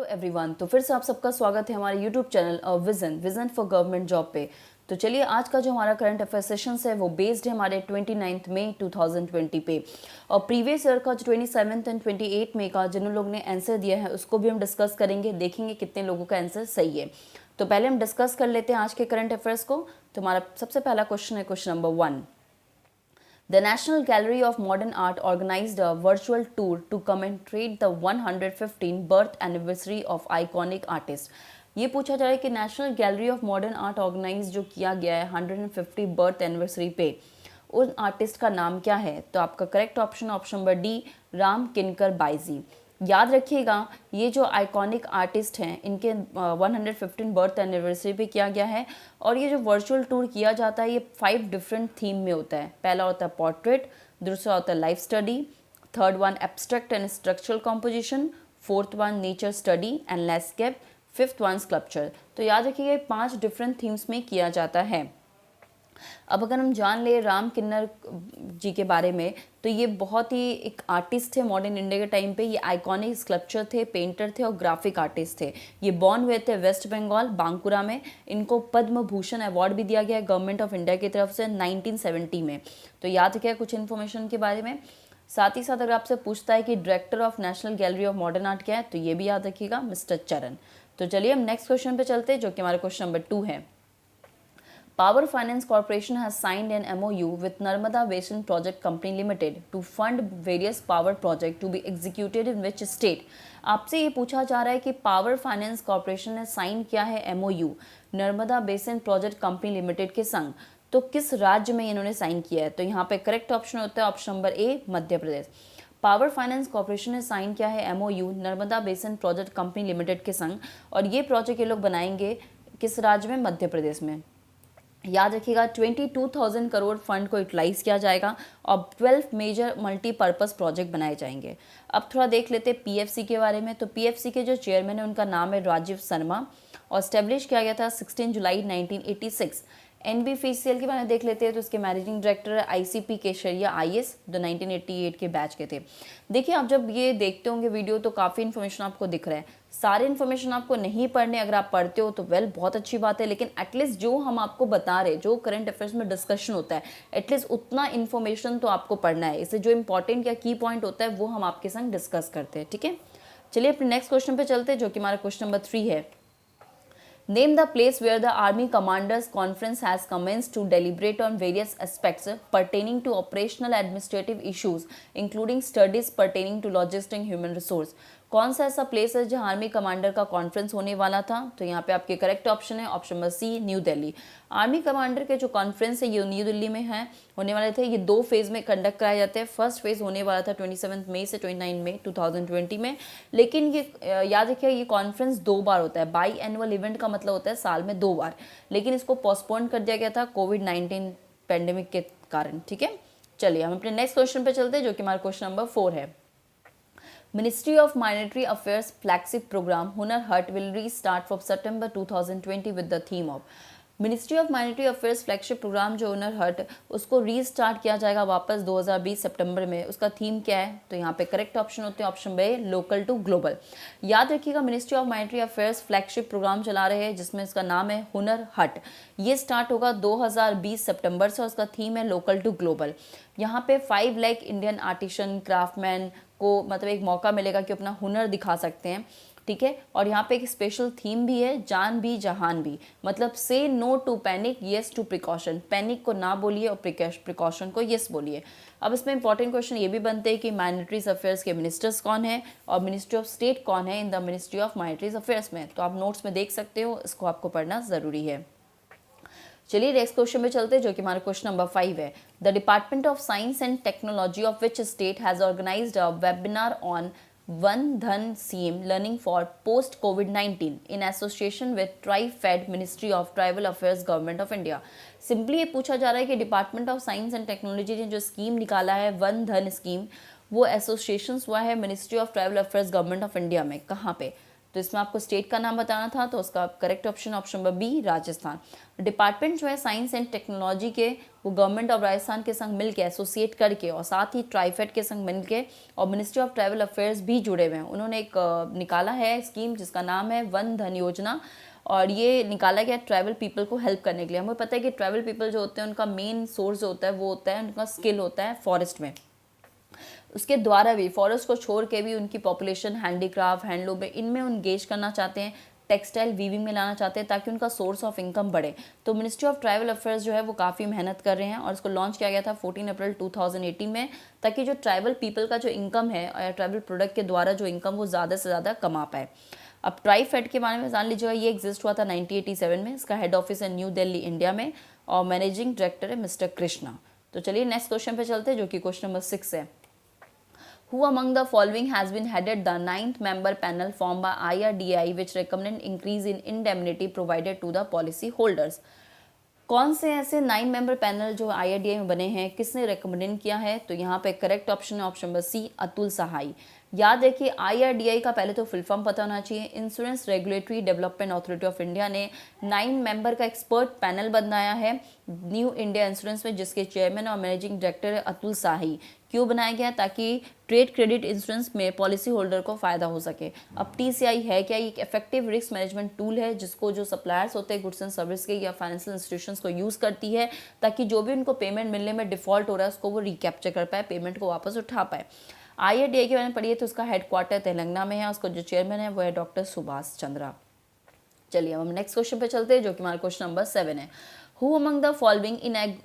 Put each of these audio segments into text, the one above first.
Everyone, तो फिर से आप सबका स्वागत है हमारे YouTube channel vision for government job पे। तो चलिए, आज का जो हमारा करंट अफेयर सेशन है वो बेस्ड है हमारे 29 मई 2020 पे, और प्रीवियस ईयर का जो 27 एंड 28 मई का जिन लोगों ने आंसर दिया है उसको भी हम डिस्कस करेंगे, देखेंगे कितने लोगों का आंसर सही है। तो पहले हम डिस्कस कर लेते हैं आज के करंट अफेयर्स को। तो हमारा सबसे पहला क्वेश्चन है question number 1। The National Gallery of Modern Art organized a virtual tour to commemorate the 115th birth anniversary of iconic artist। ये पूछा जा रहा है कि national gallery of modern art organise जो किया गया है 150 बर्थ एनिवर्सरी पे, उन आर्टिस्ट का नाम क्या है? तो आपका correct option number D, Ram किनकर बाईजी। याद रखिएगा, ये जो आइकॉनिक आर्टिस्ट हैं इनके 115 बर्थ एनिवर्सरी पे किया गया है, और ये जो वर्चुअल टूर किया जाता है ये 5 डिफरेंट थीम में होता है। पहला होता है पोर्ट्रेट, दूसरा होता है life study, third one abstract and structural composition, fourth one nature study and landscape, fifth one sculpture. तो याद रखिएगा ये 5 डिफरेंट थीम्स में किया जाता है। अब अगर हम जान ले राम किन्नर जी के बारे में, तो ये बहुत ही एक आर्टिस्ट थे मॉडर्न इंडिया के टाइम पे। ये आइकॉनिक स्कल्पचर थे, पेंटर थे और ग्राफिक आर्टिस्ट थे। ये बॉर्न हुए थे वेस्ट बंगाल बांकुरा में। इनको पद्म भूषण अवार्ड भी दिया गया है गवर्नमेंट ऑफ इंडिया की तरफ से 1970 में। तो याद रखिए कुछ इन्फॉर्मेशन के बारे में। साथ ही साथ अगर आपसे पूछता है कि director of national gallery of modern art क्या है, तो ये भी याद रखिएगा मिस्टर चरण। तो चलिए हम नेक्स्ट क्वेश्चन पे चलते हैं, जो कि हमारा क्वेश्चन नंबर 2 है। Power Finance Corporation has signed an MOU with Narmada Basin Project Company Limited to fund various power projects to be executed in which state? आपसे ये पूछा जा रहा है कि पावर फाइनेंस कॉर्पोरेशन ने साइन किया है MOU Narmada basin project company limited के संग, तो किस राज्य में इन्होंने साइन किया है? तो यहाँ पे करेक्ट ऑप्शन होता है option number A, Madhya Pradesh. Power finance corporation ने साइन किया है MOU Narmada basin project company limited के संग, और ये प्रोजेक्ट ये लोग बनाएंगे किस राज्य में? मध्य प्रदेश में। याद रखिएगा 22,000 करोड़ फंड को यूटिलाइज किया जाएगा और 12 मेजर मल्टीपर्पज़ प्रोजेक्ट बनाए जाएंगे। अब थोड़ा देख लेते हैं पीएफसी के बारे में। तो पीएफसी के जो चेयरमैन है उनका नाम है राजीव शर्मा, और स्टेब्लिश किया गया था 16 जुलाई 1986। एनबीफीसीएल के बारे में देख लेते हैं, तो उसके मैनेजिंग डायरेक्टर है आईसीपी केशरिया आईएएस, जो 1988 के बैच के थे। देखिए, आप जब ये देखते होंगे वीडियो तो काफ़ी इन्फॉर्मेशन आपको दिख रहा है। सारे इन्फॉर्मेशन आपको नहीं पढ़ने, अगर आप पढ़ते हो तो बहुत अच्छी बात है, लेकिन एटलीस्ट जो हम आपको बता रहे, जो करंट अफेयर्स में डिस्कशन होता है, एटलीस्ट उतना इन्फॉर्मेशन तो आपको पढ़ना है। इससे जो इंपॉर्टेंट या की पॉइंट होता है वो हम आपके संग डिस्कस करते हैं, ठीक है। चलिए अपने नेक्स्ट क्वेश्चन पे चलते हैं, जो कि हमारा क्वेश्चन नंबर 3 है। Name the place where the Army Commanders Conference has commenced to deliberate on various aspects pertaining to operational administrative issues, including studies pertaining to logistics and human resource। कौन सा ऐसा प्लेस है जहां army commander का conference होने वाला था? तो यहाँ पे आपके करेक्ट ऑप्शन है option number C, New Delhi. Army commander के जो कॉन्फ्रेंस है ये न्यू दिल्ली में है, होने वाले थे। ये 2 फेज में कंडक्ट कराए जाते हैं। फर्स्ट फेज होने वाला था 27 मई से 29 मई 2020 में, लेकिन ये याद रखिए ये कॉन्फ्रेंस 2 बार होता है। बाई एनुअल इवेंट का मतलब होता है साल में 2 बार, लेकिन इसको पोस्टपोन कर दिया गया था कोविड-19 पैंडेमिक के कारण, ठीक है। चलिए हम अपने नेक्स्ट क्वेश्चन पे चलते हैं, जो कि हमारा क्वेश्चन नंबर 4 है। Ministry of Minority Affairs flagship program Hunar Haat will restart from September 2020 with the theme of। Ministry of minority affairs flagship programme जो हुनर हट, उसको रीस्टार्ट किया जाएगा वापस 2020 सितंबर में। उसका थीम क्या है? तो यहाँ पे करेक्ट ऑप्शन होते हैं option B, local to global. याद रखिएगा ministry of minority affairs flagship programme चला रहे हैं जिसमें इसका नाम है हुनर हट। ये स्टार्ट होगा 2020 सितंबर से, और उसका थीम है लोकल टू ग्लोबल। यहाँ पे 5 लाख इंडियन आर्टिशन क्राफ्टमैन को मतलब एक मौका मिलेगा कि अपना हुनर दिखा सकते हैं, ठीक है। और यहाँ पे एक स्पेशल थीम भी है, जान भी जहान भी, मतलब से no to panic, yes to precaution. Panic को ना बोलिए और प्रिकॉशन को येस बोलिए। अब इसमें इंपॉर्टेंट क्वेश्चन ये भी बनते हैं कि माइनॉरिटीज अफेयर्स के मिनिस्टर्स कौन है और मिनिस्ट्री ऑफ स्टेट कौन है in the ministry of minorities affairs में। तो आप नोट्स में देख सकते हो, इसको आपको पढ़ना ज़रूरी है। चलिए नेक्स्ट क्वेश्चन पे चलते हैं, जो कि हमारा क्वेश्चन नंबर 5 है। The department of science and technology of which state has organized a webinar on Van Dhan CM learning for post कोविड-19 in association with TRIFED ministry of tribal affairs government of India. Simply ये पूछा जा रहा है कि department of science and technology ने जो scheme निकाला है वन धन स्कीम, वो एसोसिएशन हुआ है ministry of tribal affairs government of India में। कहाँ पे? तो इसमें आपको स्टेट का नाम बताना था, तो उसका correct option option number B Rajasthan. Department जो है साइंस एंड टेक्नोलॉजी के, वो गवर्नमेंट ऑफ राजस्थान के संग मिलकर एसोसिएट करके और साथ ही ट्राइफेड के संग मिलके और मिनिस्ट्री ऑफ ट्रैवल अफेयर्स भी जुड़े हुए हैं। उन्होंने एक निकाला है स्कीम जिसका नाम है वन धन योजना, और ये निकाला गया ट्रैवल पीपल को हेल्प करने के लिए। हमें पता है कि ट्रैवल पीपल जो होते हैं उनका मेन सोर्स जो होता है वो होता है उनका स्किल होता है फॉरेस्ट में। उसके द्वारा भी फॉरेस्ट को छोड़ के भी उनकी पॉपुलेशन हैंडीक्राफ्ट, हैंडलूम में इनमें एंगेज करना चाहते हैं, टेक्सटाइल वीविंग में लाना चाहते हैं ताकि उनका सोर्स ऑफ इनकम बढ़े। तो मिनिस्ट्री ऑफ ट्रैवल अफेयर्स जो है वो काफ़ी मेहनत कर रहे हैं और इसको लॉन्च किया गया था 14 अप्रैल 2018 में, ताकि जो ट्राइबल पीपल का जो इनकम है और ट्राइबल प्रोडक्ट के द्वारा जो इनकम वो ज़्यादा से ज़्यादा कमा पाए। अब ट्राइफेड के बारे में जान लीजिएगा, ये एग्जिस्ट हुआ था 1987 में। इसका हेड ऑफिस है न्यू दिल्ली इंडिया में और मैनेजिंग डायरेक्टर है मिस्टर कृष्णा। तो चलिए नेक्स्ट क्वेश्चन पे चलते हैं जो कि क्वेश्चन नंबर 6 है। Who among the following has been headed the 9th member panel formed by IRDAI which recommended increase in indemnity provided to the policy holders? कौन से ऐसे 9 मेंबर पैनल जो IRDAI में बने हैं, किसने रिकमेंड किया है? तो यहाँ पे करेक्ट ऑप्शन है ऑप्शन नंबर सी अतुल सहाय। याद रखिए IRDAI का पहले तो फुल फॉर्म पता होना चाहिए। Insurance regulatory development authority of India ने 9 मेंबर का एक्सपर्ट पैनल बनाया है न्यू इंडिया इंश्योरेंस में, जिसके चेयरमैन और मैनेजिंग डायरेक्टर है अतुल साही। क्यों बनाया गया? ताकि ट्रेड क्रेडिट इंश्योरेंस में पॉलिसी होल्डर को फायदा हो सके। अब TCI है क्या? ये एक इफेक्टिव रिस्क मैनेजमेंट टूल है जिसको जो सप्लायर्स होते हैं गुड्स एंड सर्विस के या फाइनेंशियल इंस्टीट्यूशंस को यूज़ करती है ताकि जो भी उनको पेमेंट मिलने में डिफॉल्ट हो रहा है उसको वो रिकैप्चर कर पाए, पेमेंट को वापस उठा पाए। IRDAI के बारे में पढ़िए तो उसका हेडक्वार्टर तेलंगाना में है, उसको जो चेयरमैन है वो है डॉक्टर सुभाष चंद्रा। चलिए अब हम नेक्स्ट क्वेश्चन पे चलते हैं जो कि हमारा क्वेश्चन नंबर 7 है। Who among the following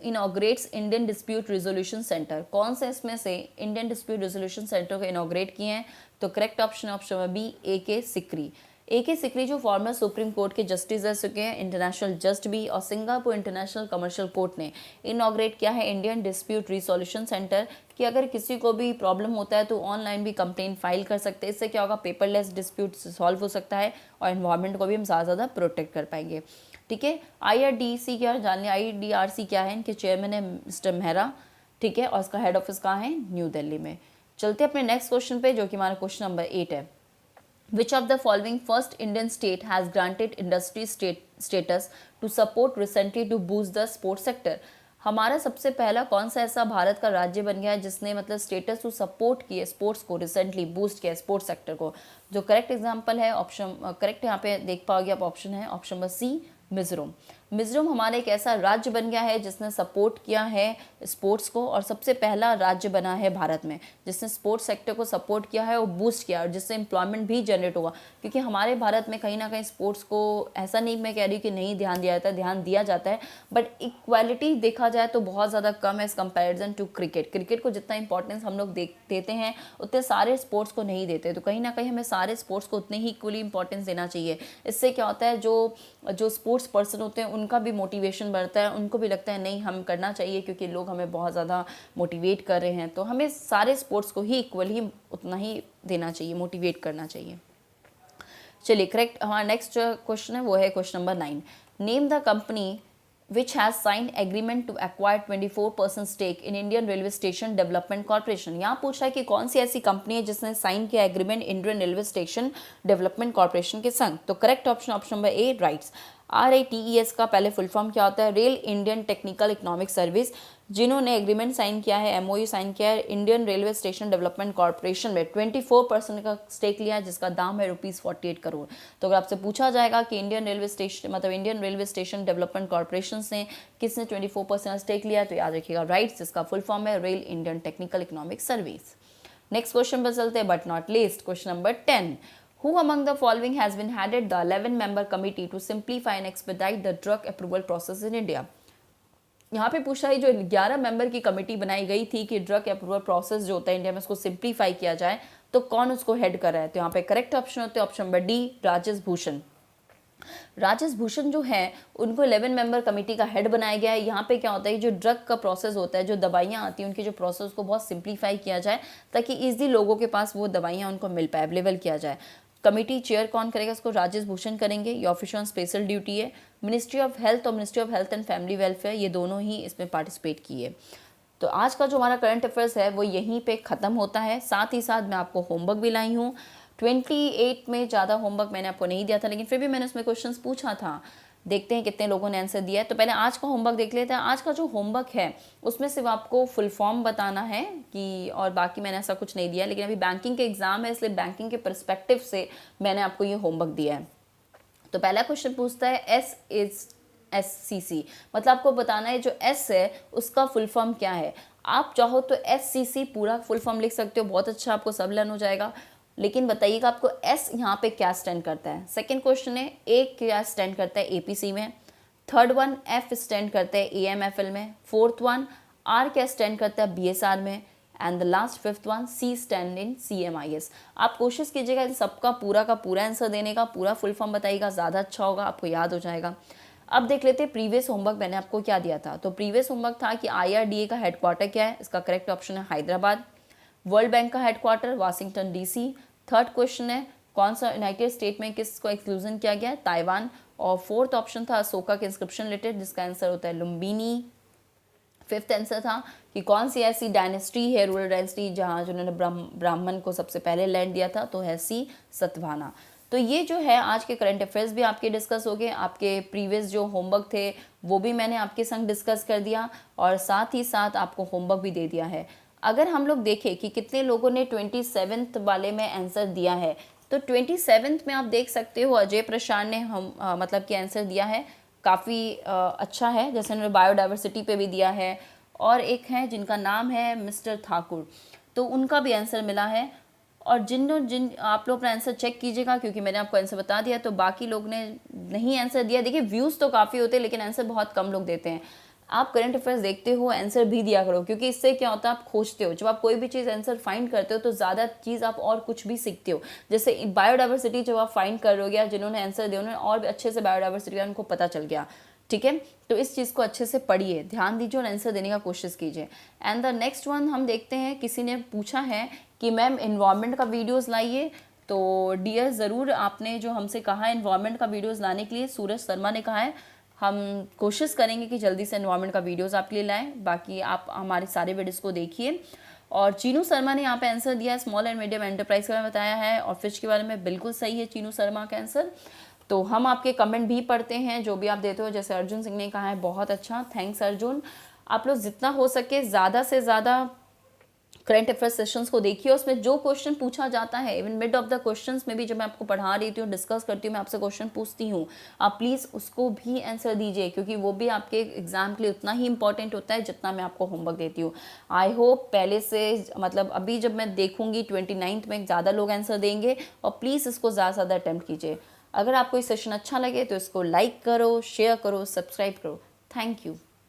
inaugurates Indian Dispute Resolution Center? कौन से इसमें से इंडियन डिस्प्यूट रेजोल्यूशन सेंटर को इनॉग्रेट किए हैं? तो correct option option number B AK Sikri. AK Sikri जो फॉर्मर सुप्रीम कोर्ट के जस्टिस रह चुके हैं, इंटरनेशनल जस्ट भी, और सिंगापुर इंटरनेशनल कमर्शियल कोर्ट ने इनॉग्रेट किया है इंडियन डिस्प्यूट रिसोल्यूशन सेंटर कि अगर किसी को भी प्रॉब्लम होता है तो ऑनलाइन भी कंप्लेंट फाइल कर सकते हैं। इससे क्या होगा? पेपरलेस डिस्प्यूट सॉल्व हो सकता है और एनवायरनमेंट को भी हम ज़्यादा ज़्यादा प्रोटेक्ट कर पाएंगे। ठीक है, IRDC क्या जान लिया, IDRC क्या है? इनके चेयरमैन है मिस्टर मेहरा। ठीक है, और इसका हेड ऑफिस कहाँ है? न्यू दिल्ली में। चलते अपने नेक्स्ट क्वेश्चन पे जो कि हमारा क्वेश्चन नंबर 8 है। Which of the following first Indian state has granted industry status to support recently to boost the sports sector? हमारा सबसे पहला कौन सा ऐसा भारत का राज्य बन गया है जिसने मतलब स्टेटस टू सपोर्ट किए स्पोर्ट्स को, रिसेंटली बूस्ट किया स्पोर्ट्स सेक्टर को? जो करेक्ट एग्जांपल है ऑप्शन करेक्ट यहाँ पे देख पाओगे आप, ऑप्शन है option number C Mizoram. Mizoram हमारा एक ऐसा राज्य बन गया है जिसने सपोर्ट किया है स्पोर्ट्स को और सबसे पहला राज्य बना है भारत में जिसने स्पोर्ट्स सेक्टर को सपोर्ट किया है और बूस्ट किया और जिससे एम्प्लॉयमेंट भी जनरेट हुआ। क्योंकि हमारे भारत में कहीं ना कहीं स्पोर्ट्स को, ऐसा नहीं मैं कह रही कि नहीं ध्यान दिया जाता है, ध्यान दिया जाता है, बट इक्वालिटी देखा जाए तो बहुत ज़्यादा कम है as comparison to cricket. Cricket को जितना इंपॉर्टेंस हम लोग देते हैं उतने सारे स्पोर्ट्स को नहीं देते, तो कहीं ना कहीं हमें सारे स्पोर्ट्स को उतने ही इक्वली इंपॉर्टेंस देना चाहिए। इससे क्या होता है, जो स्पोर्ट्स पर्सन होते हैं उनका भी मोटिवेशन बढ़ता है, उनको भी लगता है नहीं हम करना चाहिए क्योंकि लोग हमें बहुत ज़्यादा मोटिवेट कर रहे हैं। तो हमें सारे स्पोर्ट्स को ही इक्वली उतना ही देना चाहिए, मोटिवेट करना चाहिए। चलिए करेक्ट हमारा नेक्स्ट क्वेश्चन है वो है question number 9। Name the company which has signed agreement to acquire 24% stake in Indian Railway Station Development Corporation। यहाँ पूछ रहा है कि कौन सी ऐसी कंपनी है जिसने साइन किया agreement Indian railway station development corporation के संग? तो correct option option number A rights. RITES का पहले फुल फॉर्म क्या होता है? Rail Indian technical economic service. जिन्होंने एग्रीमेंट साइन किया है, MOU साइन किया है Indian railway station development corporation में 24% का स्टेक लिया है जिसका दाम है ₹48 करोड़। तो अगर आपसे पूछा जाएगा कि Indian railway station development corporation ने किसने 24% स्टेक लिया, तो याद रखिएगा राइट्स, जिसका फुल फॉर्म है rail Indian technical economic service. Next question पर चलते हैं but not least, question number 10। Who among the following has been headed the 11-member committee to simplify and expedite the drug approval process in India? यहाँ पे पूछा है जो 11 member की committee बनाई गई थी कि ड्रग अप्रूवल प्रोसेस जो होता है इंडिया में उसको सिंप्लीफाई किया जाए, तो कौन उसको हेड कर रहा है? तो यहाँ पे करेक्ट ऑप्शन होते हैं option number D Rajesh Bhushan. Rajesh Bhushan जो है उनको 11 मेंबर कमेटी का हेड बनाया गया है। यहाँ पे क्या होता है, जो ड्रग का प्रोसेस होता है, जो दवाइयाँ आती हैं उनकी जो प्रोसेस को बहुत सिंप्लीफाई किया जाए ताकि ईजिली लोगों के पास वो दवाइयाँ उनको मिल पाए, अवेलेबल किया जाए। कमेटी चेयर कौन करेगा? इसको राजेश भूषण करेंगे। ये ऑफिसर ऑन स्पेशल ड्यूटी है। मिनिस्ट्री ऑफ हेल्थ और ministry of health and family welfare ये दोनों ही इसमें पार्टिसिपेट किए। तो आज का जो हमारा करंट अफेयर्स है वो यहीं पे ख़त्म होता है। साथ ही साथ मैं आपको होमवर्क भी लाई हूँ। 28 में ज़्यादा होमवर्क मैंने आपको नहीं दिया था, लेकिन फिर भी मैंने उसमें क्वेश्चंस पूछा था। देखते हैं कितने लोगों ने आंसर दिया है। तो पहले आज का होमवर्क देख लेते हैं। आज का जो होमवर्क है उसमें सिर्फ आपको फुल फॉर्म बताना है कि, और बाकी मैंने ऐसा कुछ नहीं दिया, लेकिन अभी बैंकिंग के एग्जाम है इसलिए बैंकिंग के पर्सपेक्टिव से मैंने आपको ये होमवर्क दिया है। तो पहला क्वेश्चन पूछता है SCC, मतलब आपको बताना है जो S है उसका फुल फॉर्म क्या है। आप चाहो तो SCC पूरा फुल फॉर्म लिख सकते हो, बहुत अच्छा, आपको सब लर्न हो जाएगा। लेकिन बताइएगा आपको S यहाँ पे क्या स्टैंड करता है। सेकंड क्वेश्चन है A क्या स्टैंड करता है APC में। थर्ड वन F स्टैंड करता है AMFL में। फोर्थ वन R क्या स्टैंड करता है BSR में। And the last fifth one C stand in CMIS। आप कोशिश कीजिएगा इन सबका पूरा का पूरा आंसर देने का, पूरा फुल फॉर्म बताइएगा, ज़्यादा अच्छा होगा, आपको याद हो जाएगा। अब देख लेते हैं प्रीवियस होमवर्क मैंने आपको क्या दिया था। तो प्रीवियस होमवर्क था कि IRDA का हेडक्वार्टर क्या है। इसका करेक्ट ऑप्शन है हैदराबाद। वर्ल्ड बैंक का headquarter Washington DC। Third question है कौन सा यूनाइटेड स्टेट में किसको एक्सक्लूजन किया गया है, ताइवान। और फोर्थ ऑप्शन था अशोका के इंस्क्रिप्शन रिलेटेड, जिसका आंसर होता है लुम्बिनी। फिफ्थ आंसर था कि कौन सी ऐसी डायनेस्टी है, रूरल डायनेस्टी, जहाँ जिन्होंने ब्राह्मण को सबसे पहले लैंड दिया था, तो है C सतवाहना। तो ये जो है आज के करंट अफेयर्स भी आपके डिस्कस हो गए। आपके प्रीवियस जो होमवर्क थे वो भी मैंने आपके संग डिस्कस कर दिया, और साथ ही साथ आपको होमवर्क भी दे दिया है। अगर हम लोग देखें कि कितने लोगों ने 27th वाले में आंसर दिया है, तो 27th में आप देख सकते हो अजय प्रशांत ने मतलब कि आंसर दिया है, काफ़ी अच्छा है। जैसे उन्होंने बायोडाइवर्सिटी पे भी दिया है, और एक है जिनका नाम है मिस्टर ठाकुर, तो उनका भी आंसर मिला है। और जिन आप लोग अपना आंसर चेक कीजिएगा, क्योंकि मैंने आपको आंसर बता दिया, तो बाकी लोग ने नहीं आंसर दिया। देखिए व्यूज़ तो काफ़ी होते हैं लेकिन आंसर बहुत कम लोग देते हैं। आप करंट अफेयर्स देखते हो, आंसर भी दिया करो, क्योंकि इससे क्या होता है आप खोजते हो। जब आप कोई भी चीज़ आंसर फाइंड करते हो तो ज़्यादा चीज़ आप और कुछ भी सीखते हो। जैसे बायोडाइवर्सिटी जब आप फाइंड कर रहे हो, या जिन्होंने आंसर दिया उन्होंने और भी अच्छे से बायोडाइवर्सिटी का उनको पता चल गया, ठीक है। तो इस चीज़ को अच्छे से पढ़िए, ध्यान दीजिए और आंसर देने का कोशिश कीजिए। एंड द नेक्स्ट वन हम देखते हैं, किसी ने पूछा है कि मैम इन्वायरमेंट का वीडियोस लाइए। तो डियर ज़रूर आपने जो हमसे कहा है इन्वायरमेंट का वीडियोस लाने के लिए, सूरज शर्मा ने कहा है, हम कोशिश करेंगे कि जल्दी से इन्वायरमेंट का वीडियोस आपके लिए लाएं। बाकी आप हमारे सारे वीडियोस को देखिए। और चीनू शर्मा ने यहाँ पे आंसर दिया है, स्मॉल एंड मीडियम एंटरप्राइज के बारे में बताया है, और फिश के बारे में बिल्कुल सही है चीनू शर्मा का आंसर। तो हम आपके कमेंट भी पढ़ते हैं जो भी आप देते हो। जैसे अर्जुन सिंह ने कहा है बहुत अच्छा, थैंक्स अर्जुन। आप लोग जितना हो सके ज़्यादा से ज़्यादा करंट अफेयर सेशंस को देखिए, उसमें जो क्वेश्चन पूछा जाता है, even mid of the questions में भी जब मैं आपको पढ़ा रही हूँ, डिस्कस करती हूँ, मैं आपसे क्वेश्चन पूछती हूँ, आप प्लीज़ उसको भी आंसर दीजिए, क्योंकि वो भी आपके एग्जाम के लिए उतना ही इंपॉर्टेंट होता है जितना मैं आपको होमवर्क देती हूँ। आई होप पहले से, मतलब अभी जब मैं देखूंगी 29th में ज़्यादा लोग आंसर देंगे, और प्लीज़ इसको ज़्यादा से ज़्यादा अटैम्प्ट कीजिए। अगर आपको ये सेशन अच्छा लगे तो इसको लाइक करो, शेयर करो, सब्सक्राइब करो। Thank you.